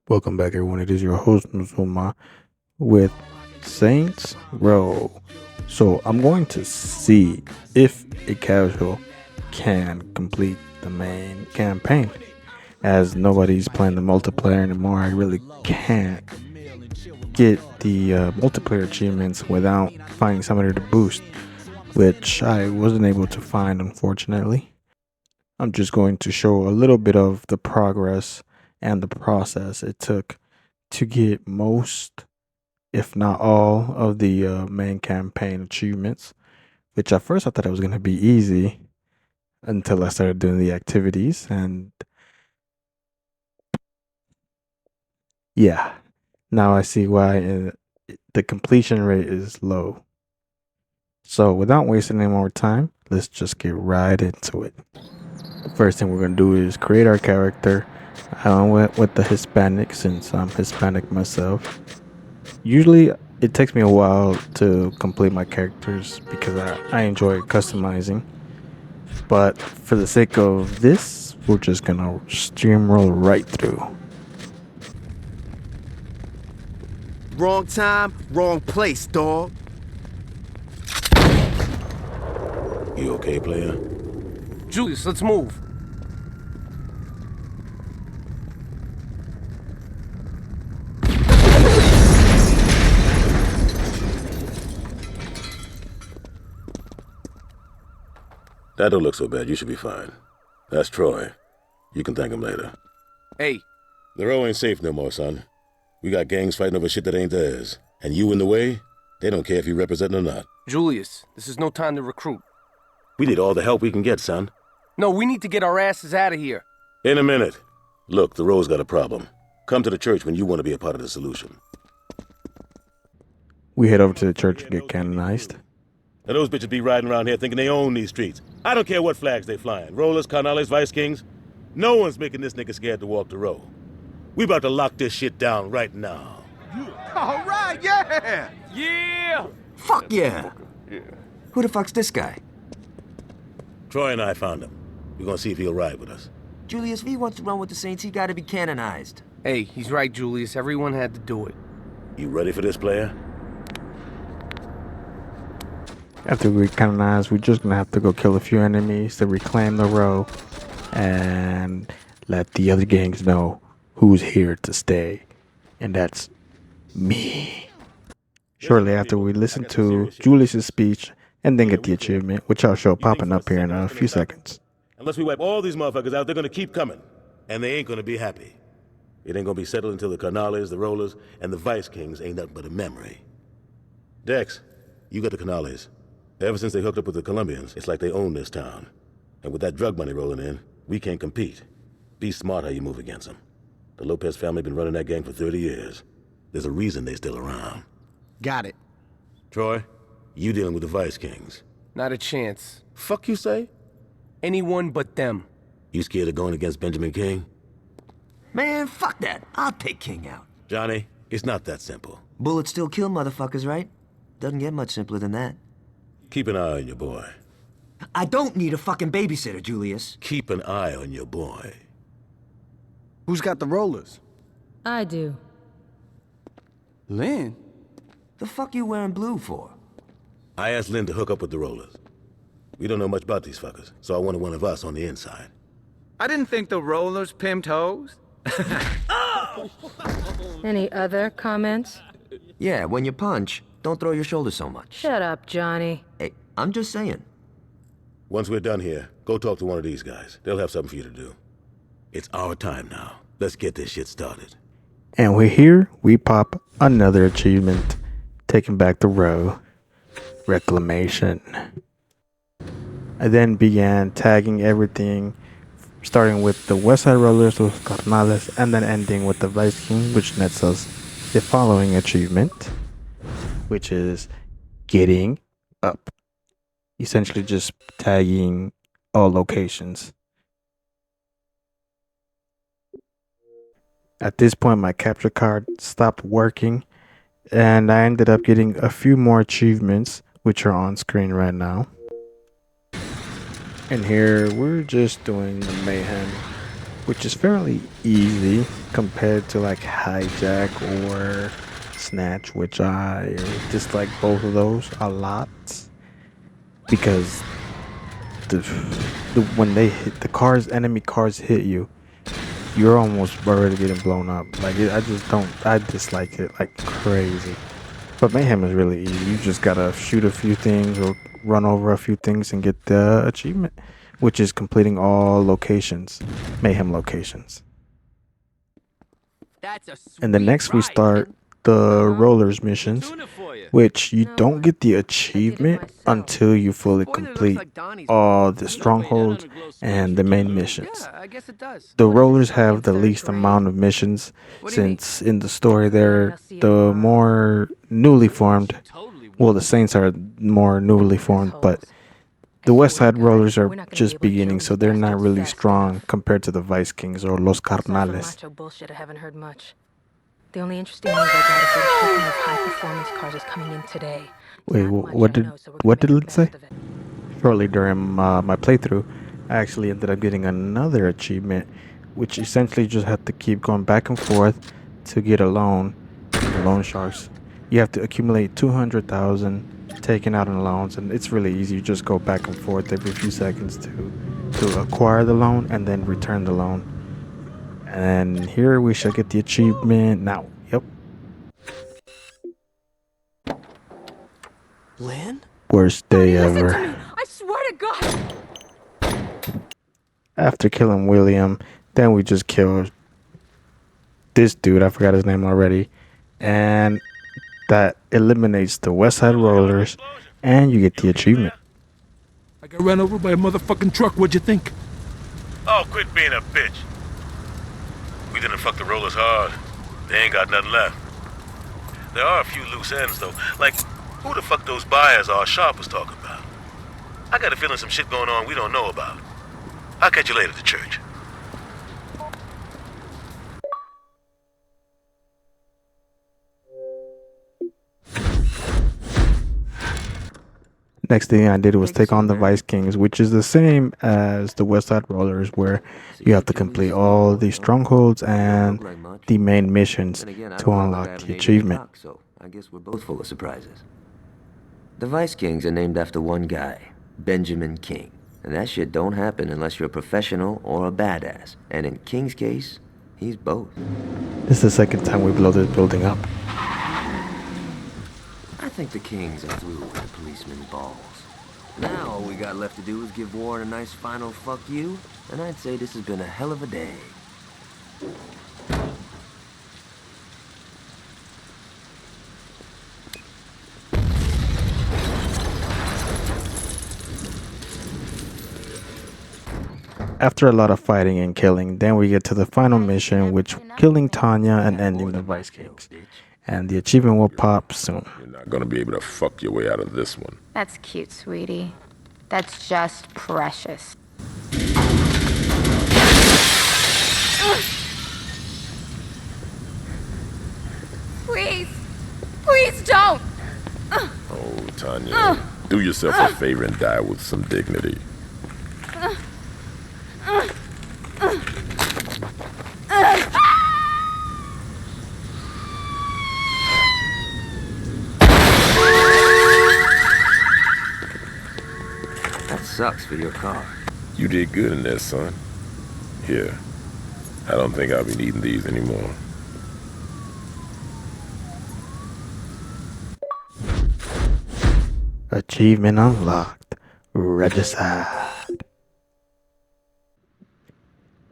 Welcome back, everyone. It is your host, Nuzuma, with Saints Row. So, I'm going to see if a casual can complete the main campaign. As nobody's playing the multiplayer anymore, I really can't get the multiplayer achievements without finding somebody to boost, which I wasn't able to find, unfortunately. I'm just going to show a little bit of the progress and the process it took to get most, if not all, of the main campaign achievements. Which at first I thought it was going to be easy until I started doing the activities. And yeah, now I see why the completion rate is low. So without wasting any more time, let's just get right into it. First thing we're going to do is create our character. I went with the Hispanic since I'm Hispanic myself. Usually it takes me a while to complete my characters because I enjoy customizing. But for the sake of this, we're just gonna steamroll right through. Wrong time, wrong place, dog. You okay, player? Julius, let's move. That don't look so bad. You should be fine. That's Troy. You can thank him later. Hey, The row ain't safe no more, son. We got gangs fighting over shit that ain't theirs. And you in the way, they don't care if you represent or not. Julius, this is no time to recruit. We need all the help we can get, son. No, we need to get our asses out of here. In a minute. Look, the row's got a problem. Come to the church when you want to be a part of the solution. We head over to the church and get canonized. Now those bitches be riding around here thinking they own these streets. I don't care what flags they flying. Rollers, Carnales, Vice Kings. No one's making this nigga scared to walk the row. We about to lock this shit down right now. All right, yeah! Yeah! Fuck yeah! Who the fuck's this guy? Troy and I found him. We're gonna see if he'll ride with us. Julius, if he wants to run with the Saints, he gotta be canonized. Hey, he's right, Julius. Everyone had to do it. You ready for this, player? After we canonize, we're just gonna have to go kill a few enemies to reclaim the row and let the other gangs know who's here to stay. And that's me. Shortly after, we listen to Julius's speech and then get the achievement, which I'll show popping up here in a few seconds. Unless we wipe all these motherfuckers out, they're gonna keep coming. And they ain't gonna be happy. It ain't gonna be settled until the Carnales, the Rollers, and the Vice Kings ain't nothing but a memory. Dex, you got the Carnales. Ever since they hooked up with the Colombians, it's like they own this town. And with that drug money rolling in, we can't compete. Be smart how you move against them. The Lopez family been running that gang for 30 years. There's a reason they still around. Got it. Troy, you dealing with the Vice Kings. Not a chance. Fuck you say? Anyone but them. You scared of going against Benjamin King? Man, fuck that. I'll take King out. Johnny, it's not that simple. Bullets still kill motherfuckers, right? Doesn't get much simpler than that. Keep an eye on your boy. I don't need a fucking babysitter, Julius. Keep an eye on your boy. Who's got the rollers? I do. Lynn? The fuck you wearing blue for? I asked Lynn to hook up with the Rollers. We don't know much about these fuckers, so I wanted one of us on the inside. I didn't think the rollers pimped hoes. Any other comments? Yeah, when you punch, don't throw your shoulders so much. Shut up, Johnny. Hey, I'm just saying. Once we're done here, go talk to one of these guys. They'll have something for you to do. It's our time now. Let's get this shit started. And we're here, we pop another achievement, taking back the row, reclamation. I then began tagging everything, starting with the West Side Rollers, los Carnales, and then ending with the Vice King, which nets us the following achievement, which is getting up. Essentially just tagging all locations. At this point, my capture card stopped working, and I ended up getting a few more achievements, which are on screen right now. And here, we're just doing the mayhem which is fairly easy compared to like hijack or snatch, which I dislike both of those a lot because the, when they hit the cars, enemy cars hit you, you're almost already getting blown up. Like I just don't, I dislike it like crazy. But mayhem is really easy. You just gotta shoot a few things or run over a few things and get the achievement, which is completing all locations, mayhem locations. And then next we start the rollers missions, which you don't get the achievement until you fully complete all the strongholds and the main missions. The rollers have the least amount of missions, since in the story they're the more newly formed. Well, the Saints are more newly formed, but the West Side Rollers are just beginning, so they're not really strong compared to the Vice Kings or Los Carnales. Bullshit, I haven't heard much. The only interesting news I got is that a shipment of high-performance cars is coming in today. Wait, what did it say? Shortly during my playthrough, I actually ended up getting another achievement, which essentially just have to keep going back and forth to get a loan, the loan sharks. You have to accumulate 200,000 taken out in loans, and it's really easy. You just go back and forth every few seconds to acquire the loan and then return the loan. And here we shall get the achievement now. Yep. Lynn? Worst day Listen ever. to me! I swear to God! After killing William, then we just killed this dude. I forgot his name already. And that eliminates the West Side Rollers, and you get the achievement. I got ran over by a motherfucking truck. What'd you think? Oh, quit being a bitch. We didn't fuck the rollers hard. They ain't got nothing left. There are a few loose ends, though. Like, who the fuck those buyers are Sharp was talking about? I got a feeling some shit going on we don't know about. I'll catch you later at the church. Next thing I did was take on the Vice Kings, which is the same as the West Side Rollers, where you have to complete all the strongholds and the main missions to unlock the achievement. So I guess we're both full of surprises. The Vice Kings are named after one guy, Benjamin King. And that shit don't happen unless you're a professional or a badass. And in King's case, he's both. This is the second time we blow this building up. I think the Kings are through with the policeman's balls. Now all we got left to do is give Warren a nice final fuck you, and I'd say this has been a hell of a day. After a lot of fighting and killing, then we get to the final mission, which killing Tanya and ending the Vice Kings. And the achievement will pop soon. You're not gonna be able to fuck your way out of this one. That's cute, sweetie. That's just precious. Please! Please don't! Oh, Tanya, do yourself a favor and die with some dignity. That sucks for your car. You did good in there, son. Here, I don't think I'll be needing these anymore. Achievement unlocked. Regicide.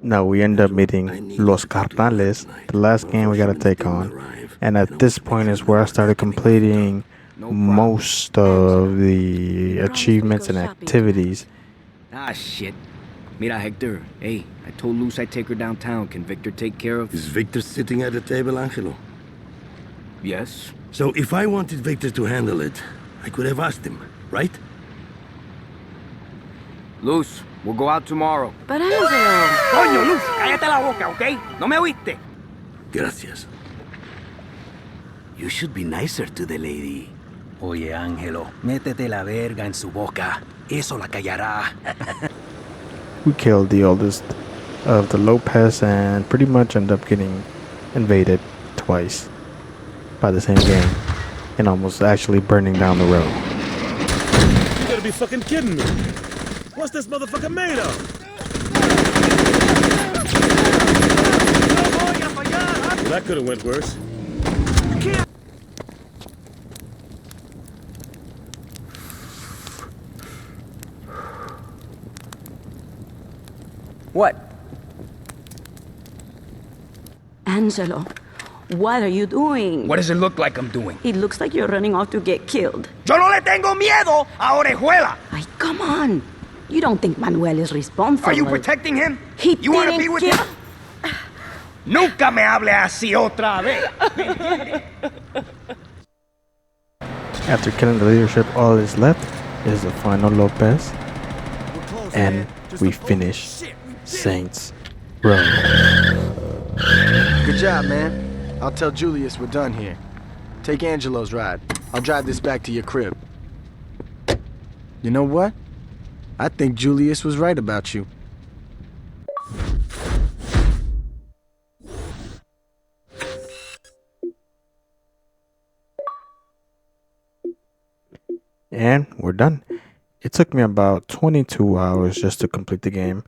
Now we end up meeting Los Carnales, the last game we gotta take on. And at this point is where I started completing most of the achievements and activities. Ah, shit. Mira, Hector. Hey, I told Luz I'd take her downtown. Can Victor take care of... Is Victor sitting at the table, Angelo? Yes. So if I wanted Victor to handle it, I could have asked him, right? Luz, we'll go out tomorrow. But Angelo... Coño, Luz, cállate la boca, ¿ok? ¿No me oíste? Gracias. You should be nicer to the lady. Oye, Ángelo, métete la verga en su boca. Eso la callará. We killed the oldest of the Lopez and pretty much end up getting invaded twice by the same gang and almost actually burning down the road. You gotta be fucking kidding me. What's this motherfucker made of? Well, that could have went worse. What? Angelo, what are you doing? What does it look like I'm doing? It looks like you're running off to get killed. Yo no le tengo miedo a Orejuela. Ay, come on. You don't think Manuel is responsible? Are you protecting him? He You want to didn't be with kill- him? Nunca me hable así otra vez. After killing the leadership, all that's left is the final Lopez, and we finish Saints Row. Good job, man. I'll tell Julius we're done here. Take Angelo's ride. I'll drive this back to your crib. You know what? I think Julius was right about you. And we're done. It took me about 22 hours just to complete the game,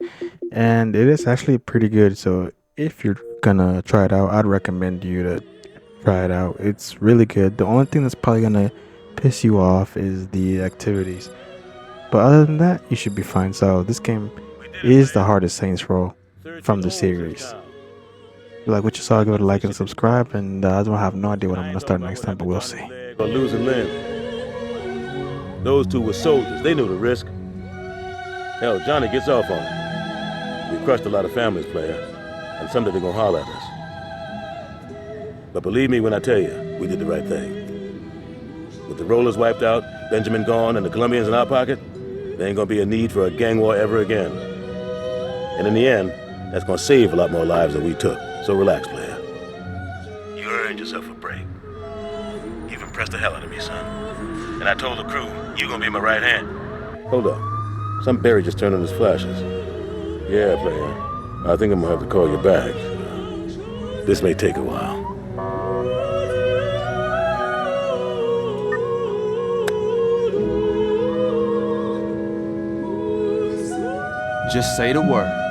and it is actually pretty good. So if you're gonna try it out, I'd recommend you to try it out. It's really good. The only thing that's probably gonna piss you off is the activities, but other than that, you should be fine. So this game is the hardest Saints Row from the series. If you like what you saw, give it a like and subscribe, and I don't have no idea what I'm gonna start next time, but we'll see. Or lose a limb. Those two were soldiers. They knew the risk. Hell, Johnny gets off on it. We crushed a lot of families, player, and someday they're gonna holler at us. But believe me when I tell you, we did the right thing. With the rollers wiped out, Benjamin gone, and the Colombians in our pocket, there ain't gonna be a need for a gang war ever again. And in the end, that's gonna save a lot more lives than we took. So relax, player. You earned yourself a break. You've impressed the hell out of me, son. And I told the crew, you gonna be my right hand. Hold up. Some Barry just turned on his flashes. Yeah, player. I think I'm gonna have to call you back. This may take a while. Just say the word.